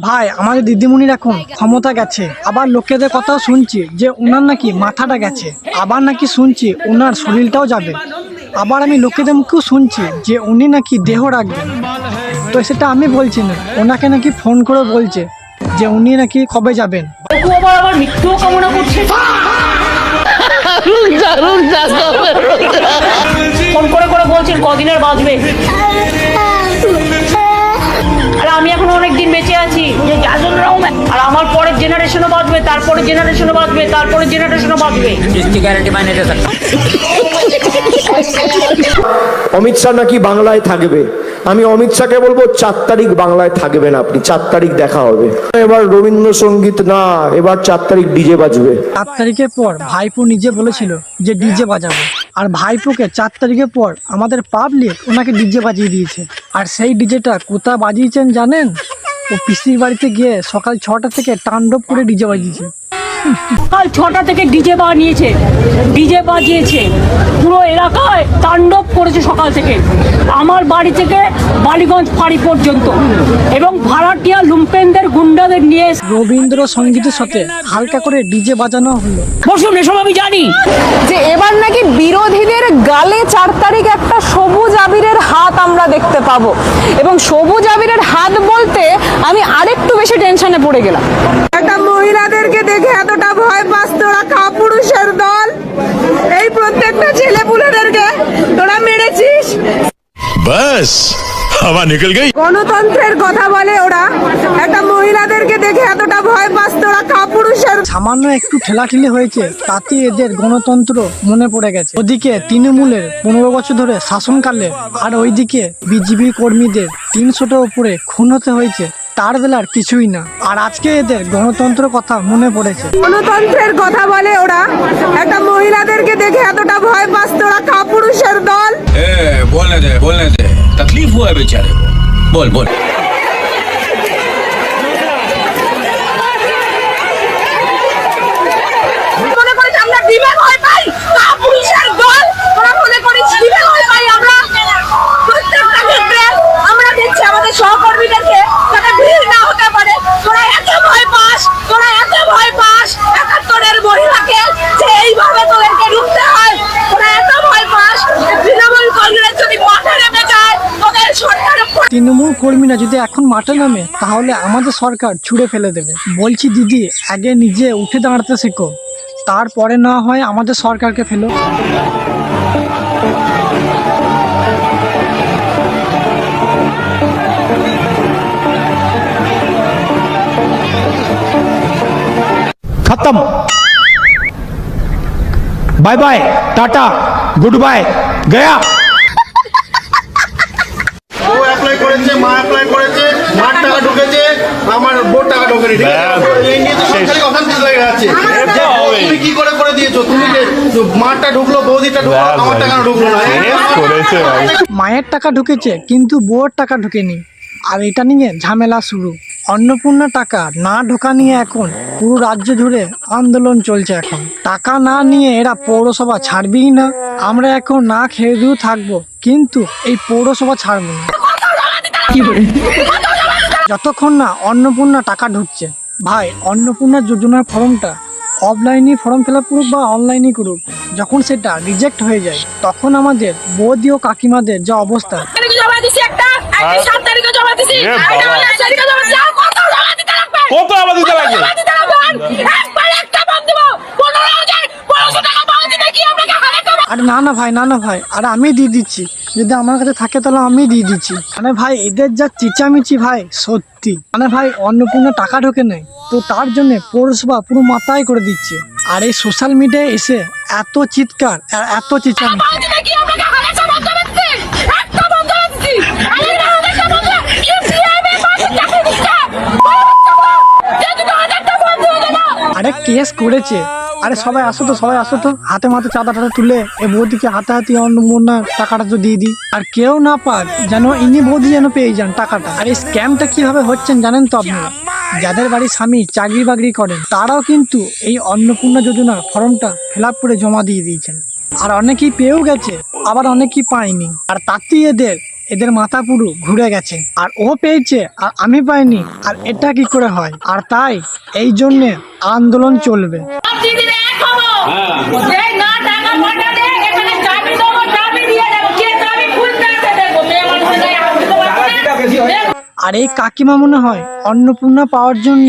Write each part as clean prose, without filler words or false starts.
ভাই আমাদের দিদিমণির এখন ক্ষমতা গেছে, আবার লোকেদের কথাও শুনছি যে ওনার নাকি মাথাটা গেছে, আবার নাকি শুনছি ওনার শরীরটাও যাবে, আবার আমি লোকেদের মুখেও শুনছি যে উনি নাকি দেহ রাখবেন। তো সেটা আমি বলছি না, ওনাকে নাকি ফোন করে বলছে যে উনি নাকি কবে যাবেন। আবার মৃত্যুও কামনা করছে, ফোন করে করে বলছেন কদিনের বাঁচবে। আর আমি এখন অনেক দিন বেঁচে আছি, আর আমার পরের জেনারেশনও বাঁচবে, তারপরে জেনারেশনও বাঁচবে, তারপরে জেনারেশনও বাঁচবে। গ্যারান্টি মানে অমিত শাহ নাকি বাংলায় থাকবে। আমি অমিত শাহকে বলবো 4 তারিখ বাংলায় থাকবেন আপনি, 4 তারিখ দেখা হবে। এবার রবীন্দ্রসঙ্গীত না, এবার 4 তারিখ ডিজে বাজবে। 4 তারিখের পর ভাইপো নিজে বলেছিল যে ডিজে বাজাবো, আর ভাইপোকে 4 তারিখের পর আমাদের পাবলিক ওনাকে ডিজে বাজিয়ে দিয়েছে। আর সেই ডিজেটা কোথা বাজিয়েছেন জানেন? ও পিসির বাড়িতে গিয়ে সকাল 6টা থেকে তাণ্ডব করে ডিজে বাজিয়েছে। সকাল 6টা থেকে ডিজে বাজিয়েছে, পুরো এলাকায় তাণ্ডব করেছে সকাল থেকে, আমার বাড়ি থেকে বালিগঞ্জ ফাঁড়ি পর্যন্ত, এবং ভাড়াটিয়া লুম্পেনদের গুন্ডাদের নিয়ে রবীন্দ্রসঙ্গীতের সাথে হালকা করে ডিজে বাজানো হলো। বসুন, এসব আমি জানি যে এবার নাকি বিরোধীদের গালে 4 তারিখ একটা সবুজ আবিরের হাত আমরা দেখতে পাবো, এবং সবুজ আবিরের হাত বলতে আমি আরেকটু বেশি টেনশনে পড়ে গেলাম। একটা মহিলাদেরকে দেখে এতটা ভয় পাস তোরা, কাপুরুষের দল, এই প্রত্যেকটা ছেলেপুলেদেরকে তোরা মেরেছিস। বাস হাওয়া নিকল গই। গণতন্ত্রের কথা বলে ওরা, একটা মহিলাদেরকে দেখে এতটা ভয় পাস তোরা, কাপুরুষের। সামান্য একটু ঠেলাঠেলি হয়েছে তাতে এদের গণতন্ত্র মনে পড়ে গেছে। ওদিকে তৃণমূলের 15 বছর ধরে শাসনকালে, আর ওইদিকে বিজেপি কর্মীদের 300টার উপরে খুন হতে হয়েছে, তার বেলার কিছুই না, আর আজকে এদের গণতন্ত্র কথা মনে পড়েছে। গণতন্ত্রের কথা বলে ওরা, একটা মহিলাদেরকে দেখে এতটা ভয় পাস তোরা, কাপুরুষের দল। बोलने दे तकलीफ हुआ है बेचारे को। बोल মনে করিস আমরা ডিমে ভয় পাই? কাপুরুষের দল, তোরা মনে করিস ডিমে ভয় পাই আমরা? প্রত্যেকটা ক্ষেত্রে আমরা দেখছি আমাদের সহকর্মীদেরকে যাতে ভিড় না হতে পারে, তোরা এত ভয় পাস, 71-এর মহিলাকে যে এইভাবে তোদেরকে ঢুকতে হয়, তোরা এত ভয় পাস। তৃণমূল কংগ্রেস যদি মাঠে নেমে যায়, তোদের সরকারের তৃণমূল কর্মীরা যদি এখন মাঠে নামে তাহলে আমাদের সরকার ছুঁড়ে ফেলে দেবে। বলছি দিদি, আগে নিজে উঠে দাঁড়াতে শেখো, তারপরে না হয় আমাদের সরকারকে ফেলো। खत्म, bye bye, tata, good bye, गया। ও অ্যাপ্লাই করেছে, মা অ্যাপ্লাই করেছে, মার টাকা ঢুকেছে, আমার বোর টাকা ঢোকেনি, ঠিক আছে? এই নিয়ে তো সরকারি অশান্তি লেগে আছে। তুমি কি করে দিয়েছো? তুমি যে মারটা ঢুকলো, বৌদিটা ঢুকলো, আমার টাকা ঢুকলো না। মায়ের টাকা ঢুকেছে কিন্তু বউর টাকা ঢুকেনি, আর এটা নিয়ে ঝামেলা শুরু। অন্নপূর্ণা টাকা না ঢোকা নিয়ে এখন পুরো রাজ্য জুড়ে আন্দোলন চলছে। এখন টাকা না নিয়ে এরা পৌরসভা ছাড়বেই না। আমরা এখন না খেয়ে দিয়েও থাকবো, কিন্তু এই পৌরসভা ছাড়বো না যতক্ষণ না অন্নপূর্ণা টাকা ঢুকছে। ভাই, অন্নপূর্ণা যোজনার ফর্মটা অফলাইনে ফর্ম ফিল আপ করুক বা অনলাইনে করুক, যখন সেটা রিজেক্ট হয়ে যায় তখন আমাদের বৌদি ও কাকিমাদের যা অবস্থা। কত আবার দিতে লাগবে? আরে না ভাই, আরে আমি দিয়ে দিচ্ছি, যদি আমার কাছে থাকে তাহলে আমি দিয়ে দিচ্ছি। মানে ভাই এদের যা চিচামিচি ভাই, সত্যি। মানে ভাই অন্নপূর্ণা টাকা ঢোকে নেই, তো তার জন্য পৌরসভা পুরো মাথায় করে দিচ্ছে। আর এই সোশ্যাল মিডিয়ায় এসে এত চিৎকার আর এত চিচামিচি। আরে কেস করেছে, আরে সবাই আসো তো, হাতে মাথে চাঁদা তুলে এ বৌদিকে হাতে অন্নপূর্ণা টাকাটা তো দিয়ে দিই। আর কেউ না পাক যেন ইনি বৌদি যেন পেয়ে যান টাকাটা। আর এই স্ক্যামটা কিভাবে হচ্ছেন জানেন তো আপনারা? যাদের বাড়ির স্বামী চাকরি বাকরি করেন তারাও কিন্তু এই অন্নপূর্ণা যোজনার ফর্মটা ফিল আপ করে জমা দিয়ে দিয়েছেন। আর অনেকেই পেয়েও গেছে, আবার অনেকেই পায়নি। আর তাতেই এদের মাথা পুরো ঘুরে গেছে। আর ও পেয়েছে আর আমি পাইনি, আর এটা কি করে হয়? আর তাই এই জন্যে আন্দোলন চলবে। আর এই কাকিমা মনে হয় অন্নপূর্ণা পাওয়ার জন্য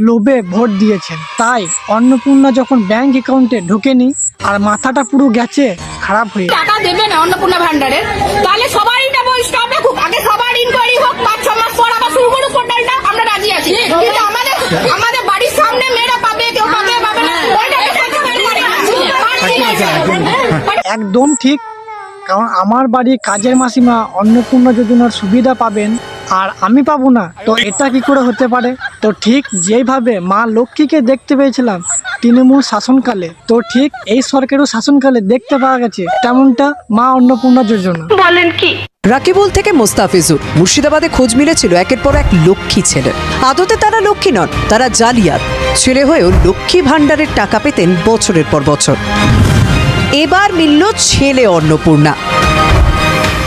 লোভে ভোট দিয়েছেন। তাই অন্নপূর্ণা যখন ব্যাংক অ্যাকাউন্টে ঢোকেনি আর মাথাটা পুরো গেছে খারাপ হয়ে। টাকা দেবে না অন্নপূর্ণা ভান্ডারের, তাহলে সবার এটা বল স্টপ রাখুক, আগে সবার ইনকোয়ারি হোক, 5-6 মাস পর আবার শুরু করুক পোর্টালটা, আমরা রাজি আছি। কিন্তু আমাদের বাড়ির সামনে মেয়েরা পাবে, কেউ পাবে না, ওইটাকে একদম ঠিক। কারণ আমার বাড়ি কাজের মাসিমা অন্নপূর্ণা যোজনার সুবিধা পাবেন আর আমি পাবো না, তো এটা কি করে হতে পারে? তো ঠিক যেভাবে মা লক্ষ্মীকে দেখতে পেয়েছিলাম তৃণমূল শাসনকালে, তো ঠিক এই সরকারের শাসনকালে দেখতে পাওয়া গেছে তেমনটা মা অন্নপূর্ণা যোজনা। রাকিবুল থেকে মোস্তাফিজুর মুর্শিদাবাদে খোঁজ মিলেছিল একের পর এক লক্ষ্মী ছেলে। আদতে তারা লক্ষ্মী নন, তারা জালিয়াত। ছেলে হয়েও লক্ষ্মী ভাণ্ডারের টাকা পেতেন বছরের পর বছর। এবার মিলল ছেলে অন্নপূর্ণা।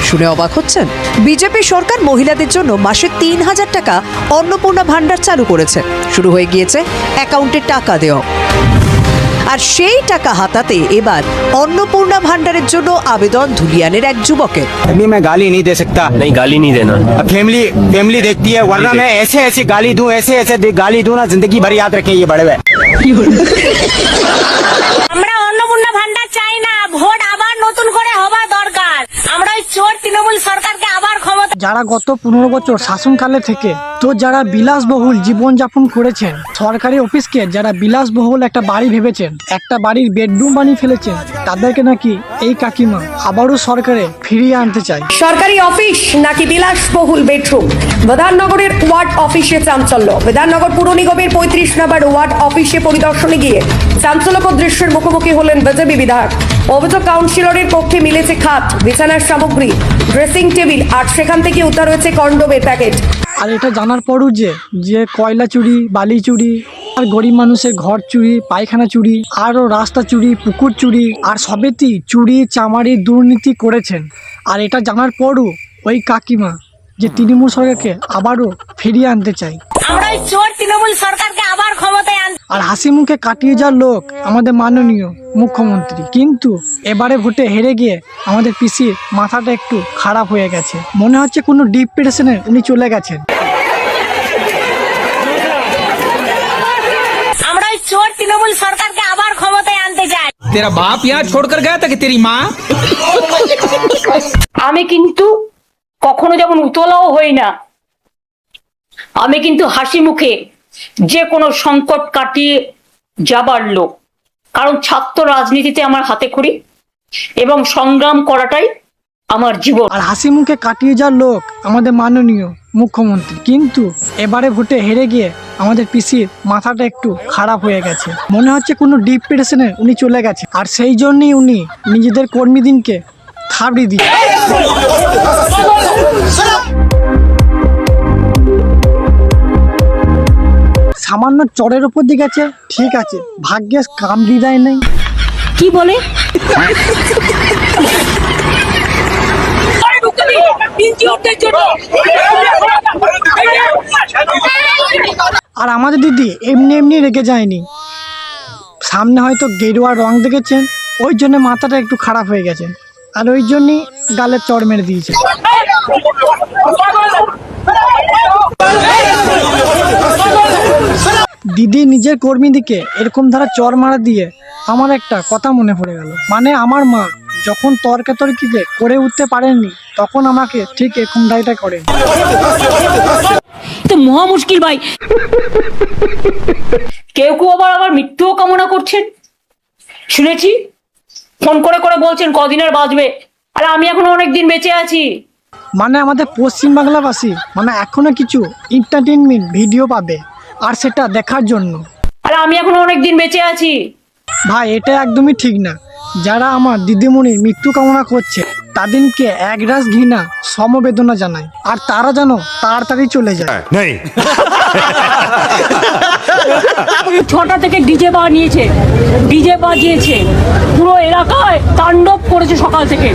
শুনে অবাক হচ্ছেন? বিজেপি সরকার মহিলাদের জন্য মাসে 3,000 টাকা অন্নপূর্ণা ভাণ্ডার চালু করেছে। শুরু হয়ে গিয়েছে অ্যাকাউন্টে টাকা দেওয়া। আর সেই টাকা হাতাতে এবার অন্নপূর্ণা ভাণ্ডারের জন্য আবেদন ধুলিয়ানের এক যুবকের। अभी मैं गाली नहीं दे सकता। नहीं, गाली नहीं देना। फैमिली देखती है, वरना मैं ऐसे गाली दूं, ऐसे गाली दूं ना, जिंदगी भर याद रखें ये बड़े हुए। আমরা অন্নপূর্ণা ভান্ডার চাই না, ভোট আবার নতুন করে হওয়া দরকার। আমরা ওই চোর তৃণমূল সরকারকে আবার ক্ষমতা। যারা গত 15 বছর শাসনকালে থেকে তো যারা বিলাসবহুল জীবনযাপন করেছেন, সরকারি অফিসকে যারা বিলাসবহুল একটা বাড়ি ভেবেছেন, একটা বাড়ির বেডরুম বানিয়ে ফেলেছেন, তাদেরকে নাকি এই কাকিমা আবারও সরকারে ফিরিয়ে আনতে চায়। সরকারি অফিস নাকি বিলাসবহুল বেডরুম? বিধাননগরের ওয়ার্ড অফিসে চাঞ্চল্য। বিধাননগর পুর নিগমের 35 নম্বর ওয়ার্ড অফিসে পরিদর্শনে গিয়ে চাঞ্চল্যকর দৃশ্যের মুখোমুখি হলেন বিজেপি বিধায়ক। অভিযোগ, কাউন্সিলরের পক্ষে মিলেছে খাট, বিছানার সামগ্রী, ড্রেসিং টেবিল, আর সেখান থেকে উদ্ধার হয়েছে কন্ডোমের প্যাকেট। আর এটা জানার পরও যে কয়লা চুরি, বালি চুরি, আর গরিব মানুষের ঘর চুরি, পায়খানা চুরি, আরও রাস্তা চুরি, পুকুর চুরি, আর সবেতেই চুরি চামারি দুর্নীতি করেছেন। আর এটা জানার পরও ওই কাকিমা যে তৃণমূল সরকারকে আবারও ফিরিয়ে আনতে চাই। আমরা ওই চোর তৃণমূল সরকারকে আবার ক্ষমতায় আনতে। আর হাসি মুখে কাটিয়ে যাওয়ার লোক আমাদের মাননীয় মুখ্যমন্ত্রী, কিন্তু এবারে ভোটে হেরে গিয়ে আমাদের পিসির মাথাটা একটু খারাপ হয়ে গেছে। মনে হচ্ছে কোনো ডিপ্রেশনে উনি চলে গেছেন। আমরা ওই চোর তৃণমূল সরকারকে আবার ক্ষমতায় আনতে চাই। तेरा बाप यहाँ छोड़कर गया था कि तेरी माँ? আমি কিন্তু কখনো যেমন উতলাও হই না, আমি কিন্তু হাসি মুখে যে কোনো সংকট কাটিয়ে যাবার লোক। কারণ ছাত্র রাজনীতিতে আমার হাতে খড়ি এবং সংগ্রাম করাটাই আমার জীবন। আর হাসি মুখে কাটিয়ে যাওয়ার লোক আমাদের মাননীয় মুখ্যমন্ত্রী, কিন্তু এবারে ভোটে হেরে গিয়ে আমাদের পিসির মাথাটা একটু খারাপ হয়ে গেছে। মনে হচ্ছে কোনো ডিপ্রেশনে উনি চলে গেছে। আর সেই জন্যই উনি নিজেদের কর্মীদিনকে থাবড়ি দিয়ে। সামান্য চরের উপর দিয়ে গেছে, ঠিক আছে, ভাগ্যে কামড়ি দেয় নাই। কি বলে? আর আমাদের দিদি এমনি এমনি রেগে যায়নি, সামনে হয়তো গেরুয়া রং দেখেছেন, ওই জন্য মাথাটা একটু খারাপ হয়ে গেছে, আর ওই জন্যই গালে চড় মেরে দিয়েছে। দিদি নিজের কর্মীদিকে এরকম ধারা চড় মারা দিয়ে আমার একটা কথা মনে পড়ে গেল। মানে আমার মা যখন তর্কাতর্কিতে করে উঠতে পারেননি, তখন আমাকে ঠিক এরকম দায়টা করে। তো মহা মুশকিল ভাই। কেউ কেউ আবার মৃত্যুও কামনা করছেন, শুনেছি ফোন করে করে বলছেন কদিনের বাঁচবে। আর আমি এখনো অনেকদিন বেঁচে আছি। মানে আমাদের পশ্চিম বাংলাবাসী মানে এখনো কিছু এন্টারটেইনমেন্ট ভিডিও পাবে, আর সেটা দেখার জন্য। আর আমি এখনো অনেকদিন বেঁচে আছি। ভাই এটা একদমই ঠিক না। যারা আমার দিদিমণির মৃত্যু কামনা করছে তাদেরকে একরাশ ঘৃণা সমবেদনা জানায়, আর তারা যেন তাড়াতাড়ি চলে যায়। ছটা থেকে ডিজে বাজিয়েছে, পুরো এলাকায় তাণ্ডব করেছে সকাল থেকে।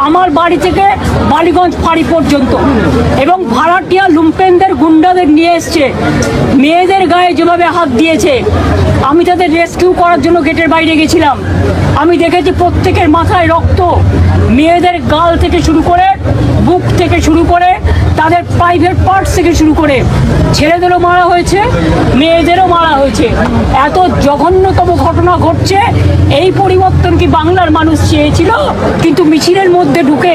আমার বাড়ি থেকে বালিগঞ্জ ফাঁড়ি পর্যন্ত, এবং ভাড়াটিয়া লুম্পেনদের গুন্ডাদের নিয়ে এসছে, মেয়েদের গায়ে যেভাবে হাত দিয়েছে। আমি তাদের রেস্কিউ করার জন্য গেটের বাইরে গেছিলাম, আমি দেখেছি প্রত্যেকের মাথায় রক্ত, মেয়েদের গাল থেকে শুরু করে, বুক থেকে শুরু করে, তাদের প্রাইভেট পার্টস থেকে শুরু করে ছেলেদেরও মারা হয়েছে, মেয়েদেরও মারা হয়েছে। এত জঘন্যতম ঘটনা ঘটছে। এই পরিবর্তন কি বাংলার মানুষ চেয়েছিল? কিন্তু মিছিলের মধ্যে ঢুকে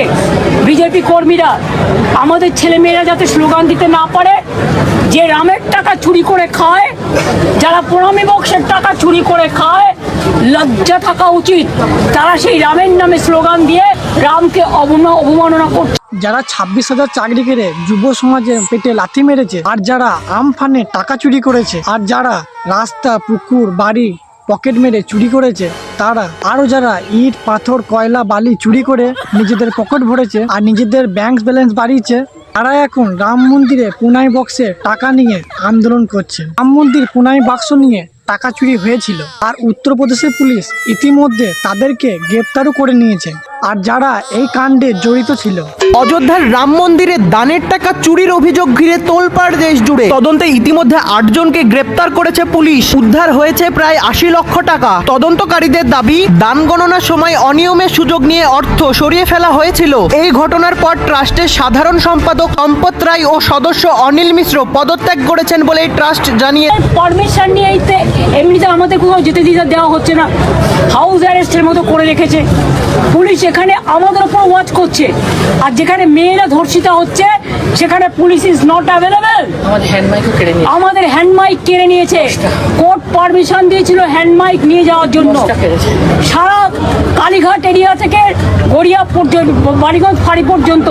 বিজেপি কর্মীরা আমাদের ছেলেমেয়েরা যাতে স্লোগান দিতে না পারে, যে রামের টাকা চুরি করে খায়, যারা প্রণামী বক্সের টাকা চুরি করে খায়, লজ্জা থাকা উচিত। তারা সেই রামের নামে স্লোগান দিয়ে রামকে অবমাননা করছে। যারা 26,000 চাকরি করে যুব সমাজে পেটে লাথি মেরেছে, আর যারা আমফানে টাকা চুরি করেছে, আর যারা রাস্তা, পুকুর, বাড়ি পকেট মেরে চুরি করেছে, তারা আরো যারা ইট, পাথর, কয়লা, বালি চুরি করে নিজেদের পকেট ভরেছে আর নিজেদের ব্যাংক ব্যালেন্স বাড়িয়েছে, তারা এখন রাম মন্দিরে পুনাই বক্সে টাকা নিয়ে আন্দোলন করছে। রাম মন্দির পুনাই বাক্স নিয়ে টাকা চুরি হয়েছিল, আর উত্তরপ্রদেশের পুলিশ ইতিমধ্যে তাদেরকে গ্রেপ্তারও করে নিয়েছে। আর যারা এই কাণ্ডে জড়িত ছিল, অযোধ্যার রাম মন্দিরে দানের টাকা চুরির অভিযোগ ঘিরে তোলপাড় দেশ জুড়ে। তদন্তে ইতিমধ্যে 8 জনকে গ্রেপ্তার করেছে পুলিশ। উদ্ধার হয়েছে প্রায় 80 লক্ষ টাকা। তদন্তকারীদের দাবি, দান গণনার সময় অনিয়মের সুযোগ নিয়ে অর্থ সরিয়ে ফেলা হয়েছিল। এই ঘটনার পর ট্রাস্টের সাধারণ সম্পাদক সম্পত রায় ও সদস্য অনিল মিশ্র পদত্যাগ করেছেন বলে ট্রাস্ট জানিয়ে। পারমিশন নিয়ে এমনিতে আমাদের কোথাও যেতে দিতে দেওয়া হচ্ছে না, হাউস অ্যারেস্টের মতো করে রেখেছে পুলিশ। এখানে আমাদের উপর ওয়াচ করছে, আর যেখানে মেয়েরা ধর্ষিতা হচ্ছে সেখানে পুলিশ ইজ নট অ্যাভেলেবেল। আমাদের হ্যান্ডমাইক কেড়ে নিয়েছে। কোর্ট পারমিশন দিয়েছিল হ্যান্ডমাইক নিয়ে যাওয়ার জন্য। সারা কালীঘাট এরিয়া থেকে গড়িয়া পর্যন্ত, বালিগঞ্জ ফাঁড়ি পর্যন্ত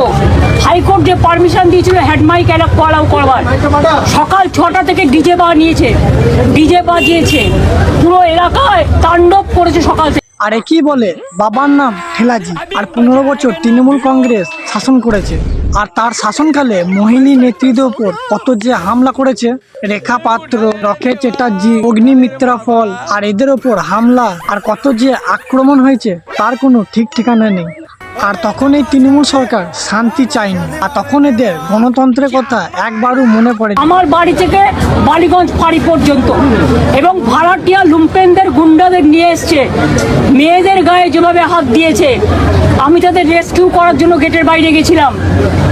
হাইকোর্ট যে পারমিশন দিয়েছিল হ্যান্ডমাইক অ্যালাউ করবার, সকাল 6টা থেকে ডিজে বাজিয়েছে, পুরো এলাকায় তাণ্ডব করেছে সকাল থেকে। আরে কি বলে, বাবার নাম ঠেলাজি, আর 15 বছর তৃণমূল কংগ্রেস শাসন করেছে, আর তার শাসনকালে মহিলা নেতৃত্বের উপর কত যে হামলা করেছে। রেখা পাত্র, রকেট চ্যাটার্জি, অগ্নিমিত্রা ফল, আর এদের ওপর হামলা আর কত যে আক্রমণ হয়েছে তার কোনো ঠিক ঠিকানা নেই। আর তখন এই তৃণমূল সরকার শান্তি চায়নি, আর তখন এদের গণতন্ত্রের কথা একবারও মনে পড়ে। আমার বাড়ি থেকে বালিগঞ্জ ফাঁড়ি পর্যন্ত, এবং ভাড়াটিয়া লুম্পেনদের গুন্ডাদের নিয়ে এসছে, মেয়েদের গায়ে যেভাবে হাত দিয়েছে। আমি তাদের রেস্কিউ করার জন্য গেটের বাইরে গেছিলাম,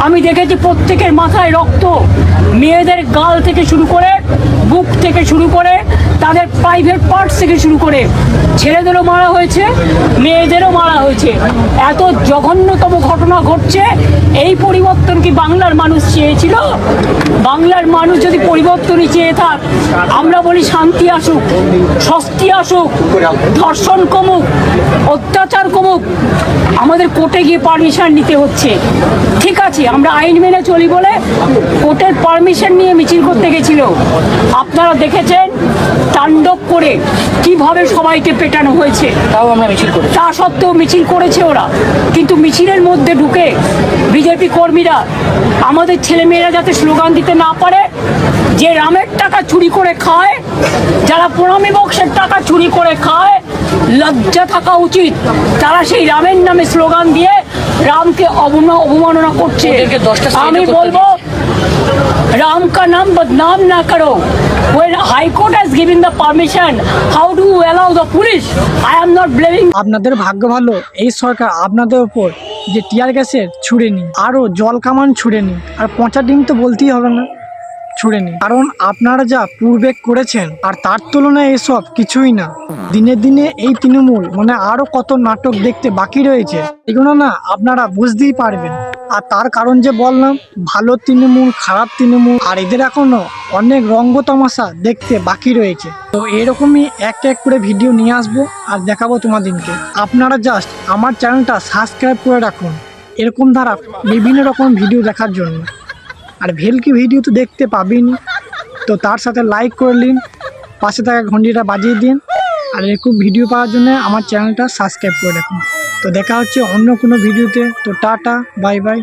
আমি দেখেছি প্রত্যেকের মাথায় রক্ত, মেয়েদের গাল থেকে শুরু করে, বুক থেকে শুরু করে, তাদের প্রাইভেট পার্টস থেকে শুরু করে ছেলেদেরও মারা হয়েছে, মেয়েদেরও মারা হয়েছে। এত জঘন্যতম ঘটনা ঘটছে। এই পরিবর্তন কি বাংলার মানুষ চেয়েছিল? বাংলার মানুষ যদি পরিবর্তনই চেয়ে থাক, আমরা বলি শান্তি আসুক, স্বস্তি আসুক, ধর্ষণ কমুক, অত্যাচার কমুক। আমাদের কোর্টে গিয়ে পারমিশন নিতে হচ্ছে। ঠিক আছে, আমরা আইন মেনে চলি বলে কোর্টের পারমিশন নিয়ে মিছিল করতে গেছিল। আপনারা দেখেছেন তাণ্ডব করে কিভাবে সবাইকে পেটানো হয়েছে। তাও আমরা মিছিল করি, তা সত্ত্বেও মিছিল করেছে ওরা। কিন্তু মিছিলের মধ্যে ঢুকে বিজেপি কর্মীরা আমাদের ছেলেমেয়েরা যাতে স্লোগান দিতে না পারে, যে রামের টাকা চুরি করে খায়, যারা প্রণামী বক্সের টাকা চুরি করে খায়, লজ্জা থাকা উচিত। তারা সেই রামের নামে স্লোগান দিয়ে রামকে অবমাননা করছে। আমি বলবো, राम का नाम बदनाम ना करो। When High Court has given the permission, how do you allow the police? I am not blaming. আপনাদের ভাগ্য ভালো, এই সরকার আপনাদের উপর যে টিয়ার গ্যাসের ছুড়েনি, আরও জল কামান ছুড়েনি, আর পচা ডিম তো বলতেই হবে না, ছুড়েনি। কারণ আপনারা যা পূর্বে করেছেন, আর তার তুলনায় এসব কিছুই না। দিনে দিনে এই তৃণমূল আরো কত নাটক দেখতে বাকি রয়েছে, এগুলো না আপনারা বুঝতেই পারবেন। আর তার কারণ যে বললাম, ভালো তৃণমূল, খারাপ তৃণমূল, আর এদের এখনো অনেক রঙ্গ তামাশা দেখতে বাকি রয়েছে। তো এরকমই এক এক করে ভিডিও নিয়ে আসবো আর দেখাবো তোমাদেরকে। আপনারা জাস্ট আমার চ্যানেলটা সাবস্ক্রাইব করে রাখুন এরকম ধারা বিভিন্ন রকম ভিডিও দেখার জন্য। আর ভেলকি ভিডিও তো দেখতে পাবেনই, তো তার সাথে লাইক করে নিন, পাশে থাকা ঘন্টিটা বাজিয়ে দিন, আর এরকম ভিডিও পাওয়ার জন্য আমার চ্যানেলটা সাবস্ক্রাইব করে রাখুন। তো দেখা হচ্ছে অন্য কোনো ভিডিওতে। তো টাটা, বাই বাই।